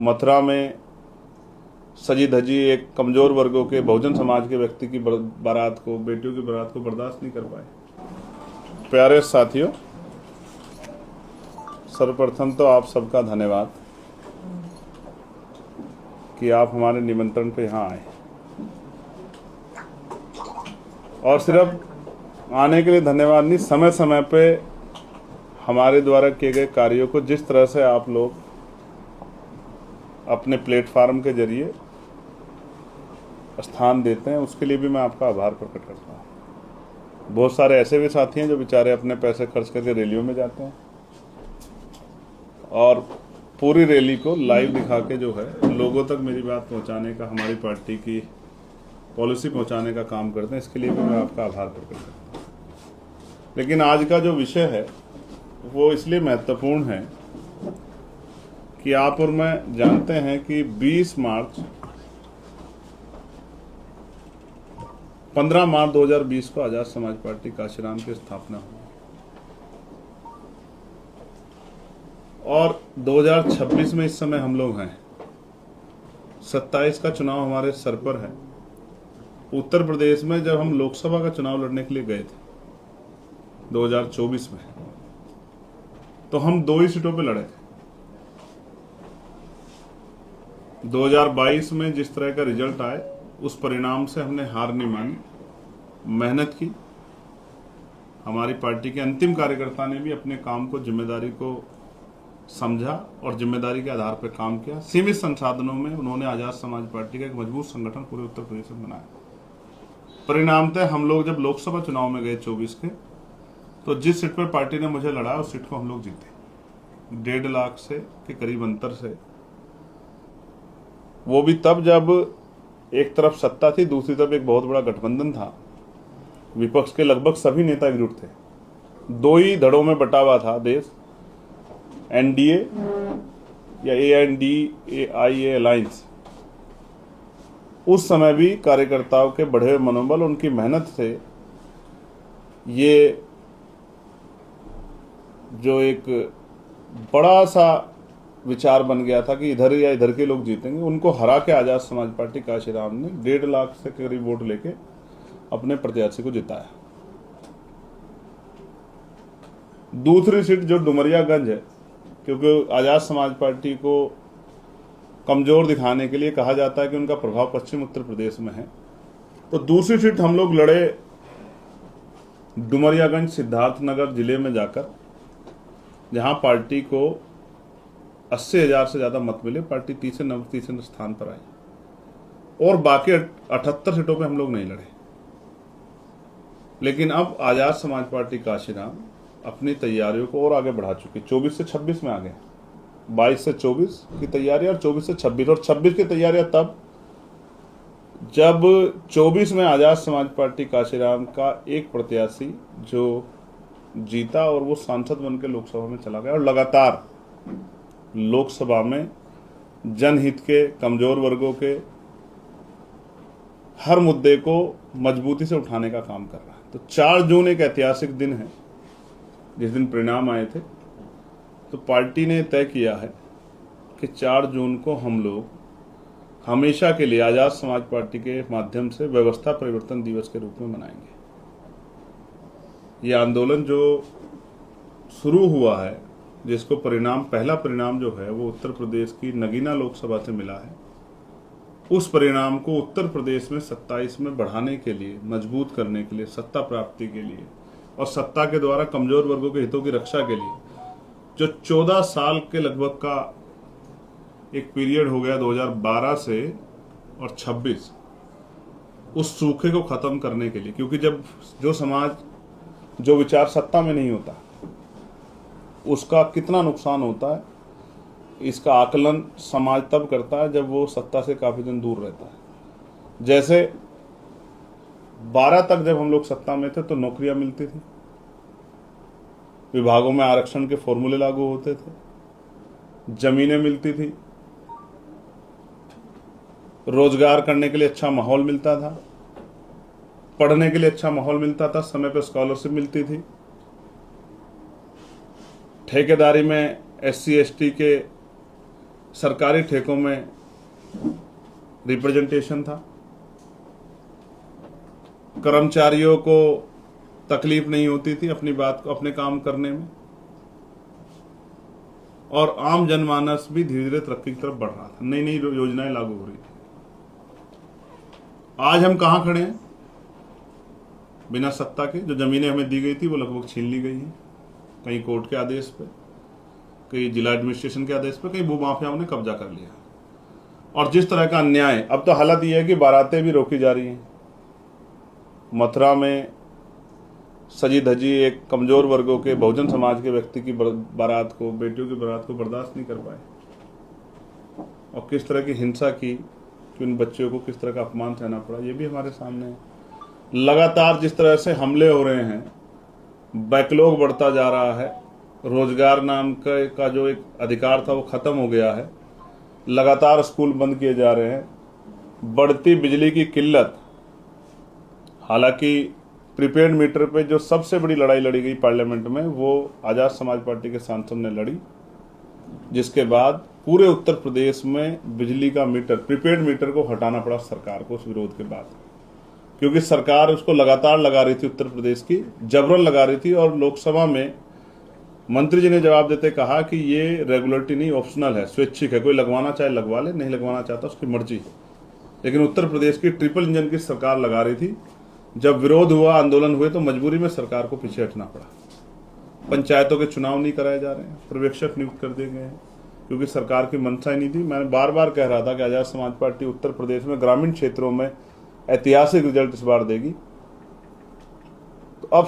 मथुरा में सजी धजी एक कमजोर वर्गों के बहुजन समाज के व्यक्ति की बारात को, बेटियों की बारात को बर्दाश्त नहीं कर पाए। प्यारे साथियों, सर्वप्रथम तो आप सबका धन्यवाद कि आप हमारे निमंत्रण पे यहाँ आए। और सिर्फ आने के लिए धन्यवाद नहीं, समय समय पे हमारे द्वारा किए गए कार्यों को जिस तरह से आप लोग अपने प्लेटफार्म के जरिए स्थान देते हैं, उसके लिए भी मैं आपका आभार प्रकट करता हूँ। बहुत सारे ऐसे भी साथी हैं जो बेचारे अपने पैसे खर्च करके रैलियों में जाते हैं और पूरी रैली को लाइव दिखा के जो है लोगों तक मेरी बात पहुंचाने का, हमारी पार्टी की पॉलिसी पहुंचाने का काम करते हैं। इसके लिए भी मैं आपका आभार प्रकट करता हूँ। लेकिन आज का जो विषय है वो इसलिए महत्वपूर्ण है कि आप और मैं जानते हैं कि 15 मार्च 2020 को आजाद समाज पार्टी काशीराम की स्थापना हुई और 2026 में इस समय हम लोग हैं। 27 का चुनाव हमारे सर पर है। उत्तर प्रदेश में जब हम लोकसभा का चुनाव लड़ने के लिए गए थे 2024 में, तो हम 2 ही सीटों पे लड़े थे। 2022 में जिस तरह का रिजल्ट आए उस परिणाम से हमने हार नहीं मानी, मेहनत की। हमारी पार्टी के अंतिम कार्यकर्ता ने भी अपने काम को, जिम्मेदारी को समझा और जिम्मेदारी के आधार पर काम किया। सीमित संसाधनों में उन्होंने आजाद समाज पार्टी का एक मजबूत संगठन पूरे उत्तर प्रदेश में बनाया। परिणामतः हम लोग जब लोकसभा चुनाव में गए 24 के, तो जिस सीट पर पार्टी ने मुझे लड़ा उस सीट को हम लोग जीते 1.5 लाख से के करीब अंतर से। वो भी तब जब एक तरफ सत्ता थी, दूसरी तरफ एक बहुत बड़ा गठबंधन था। विपक्ष के लगभग सभी नेता एकजुट थे। 2 ही धड़ों में बटा हुआ था देश, एनडीए या ANDAI अलायंस। उस समय भी कार्यकर्ताओं के बढ़े हुए मनोबल, उनकी मेहनत से ये जो एक बड़ा सा विचार बन गया था कि इधर या इधर के लोग जीतेंगे, उनको हरा के आजाद समाज पार्टी काशीराम ने 1.5 लाख से करीब वोट लेके अपने प्रत्याशी को जिताया। दूसरी सीट जो डुमरियागंज है, क्योंकि आजाद समाज पार्टी को कमजोर दिखाने के लिए कहा जाता है कि उनका प्रभाव पश्चिम उत्तर प्रदेश में है, तो दूसरी सीट हम लोग लड़े डुमरियागंज सिद्धार्थनगर जिले में जाकर, जहां पार्टी को 80,000 से ज्यादा मत मिले। पार्टी तीसरे स्थान पर आई और बाकी 78 सीटों पे हम लोग नहीं लड़े। लेकिन अब आजाद समाज पार्टी काशीराम अपनी तैयारियों को और आगे बढ़ा चुकी। 24 से 26 में आ गए। 22 से 24 की तैयारी और 24 से 26 और 26 की तैयारियां तब जब 24 में आजाद समाज पार्टी काशीराम का एक प्रत्याशी जो जीता और वो सांसद बनकर लोकसभा में चला गया और लगातार लोकसभा में जनहित के, कमजोर वर्गों के हर मुद्दे को मजबूती से उठाने का काम कर रहा है। तो 4 जून एक ऐतिहासिक दिन है, जिस दिन परिणाम आए थे। तो पार्टी ने तय किया है कि 4 जून को हम लोग हमेशा के लिए आजाद समाज पार्टी के माध्यम से व्यवस्था परिवर्तन दिवस के रूप में मनाएंगे। ये आंदोलन जो शुरू हुआ है, जिसको पहला परिणाम जो है वो उत्तर प्रदेश की नगीना लोकसभा से मिला है, उस परिणाम को उत्तर प्रदेश में 27 में बढ़ाने के लिए, मजबूत करने के लिए, सत्ता प्राप्ति के लिए और सत्ता के द्वारा कमजोर वर्गों के हितों की रक्षा के लिए, जो 14 साल के लगभग का एक पीरियड हो गया 2012 से और 26, उस सूखे को खत्म करने के लिए। क्योंकि जब जो समाज, जो विचार सत्ता में नहीं होता, उसका कितना नुकसान होता है, इसका आकलन समाज तब करता है जब वो सत्ता से काफी दिन दूर रहता है। जैसे 12 तक जब हम लोग सत्ता में थे तो नौकरियां मिलती थी, विभागों में आरक्षण के फॉर्मूले लागू होते थे, जमीनें मिलती थी, रोजगार करने के लिए अच्छा माहौल मिलता था, पढ़ने के लिए अच्छा माहौल मिलता था, समय पर स्कॉलरशिप मिलती थी, ठेकेदारी में SC ST के सरकारी ठेकों में रिप्रेजेंटेशन था, कर्मचारियों को तकलीफ नहीं होती थी अपनी बात को, अपने काम करने में, और आम जनमानस भी धीरे धीरे तरक्की की तरफ बढ़ रहा था, नई नई योजनाएं लागू हो रही थी। आज हम कहां खड़े हैं? बिना सत्ता के जो जमीनें हमें दी गई थी वो लगभग छीन ली गई हैं, कहीं कोर्ट के आदेश पे, कहीं जिला एडमिनिस्ट्रेशन के आदेश पे, कहीं भूमाफियाओं ने कब्जा कर लिया। और जिस तरह का अन्याय, अब तो हालत यह है कि बारातें भी रोकी जा रही हैं। मथुरा में सजी धजी एक कमजोर वर्गों के बहुजन समाज के व्यक्ति की बारात को, बेटियों की बारात को बर्दाश्त नहीं कर पाए, और किस तरह की हिंसा की कि उन बच्चों को किस तरह का अपमान सहना पड़ा, ये भी हमारे सामने है। लगातार जिस तरह से हमले हो रहे हैं, बैकलॉग बढ़ता जा रहा है, रोजगार नाम का जो एक अधिकार था वो खत्म हो गया है, लगातार स्कूल बंद किए जा रहे हैं, बढ़ती बिजली की किल्लत। हालांकि प्रीपेड मीटर पे जो सबसे बड़ी लड़ाई लड़ी गई पार्लियामेंट में वो आज़ाद समाज पार्टी के सांसद ने लड़ी, जिसके बाद पूरे उत्तर प्रदेश में बिजली का मीटर, प्रीपेड मीटर को हटाना पड़ा सरकार को उस विरोध के बाद, क्योंकि सरकार उसको लगातार लगा रही थी, उत्तर प्रदेश की जबरन लगा रही थी। और लोकसभा में मंत्री जी ने जवाब देते कहा कि ये रेगुलेटरी नहीं, ऑप्शनल है, स्वैच्छिक है, कोई लगवाना चाहे लगवा ले, नहीं लगवाना चाहता उसकी मर्जी। लेकिन उत्तर प्रदेश की ट्रिपल इंजन की सरकार लगा रही थी। जब विरोध हुआ, आंदोलन हुए, तो मजबूरी में सरकार को पीछे हटना पड़ा। पंचायतों के चुनाव नहीं कराए जा रहे हैं, पर्यवेक्षक नियुक्त कर दिए गए हैं, क्योंकि सरकार की मंशा ही नहीं थी। मैंने बार बार कह रहा था कि आज़ाद समाज पार्टी उत्तर प्रदेश में ग्रामीण क्षेत्रों में ऐतिहासिक रिजल्ट इस बार देगी। तो अब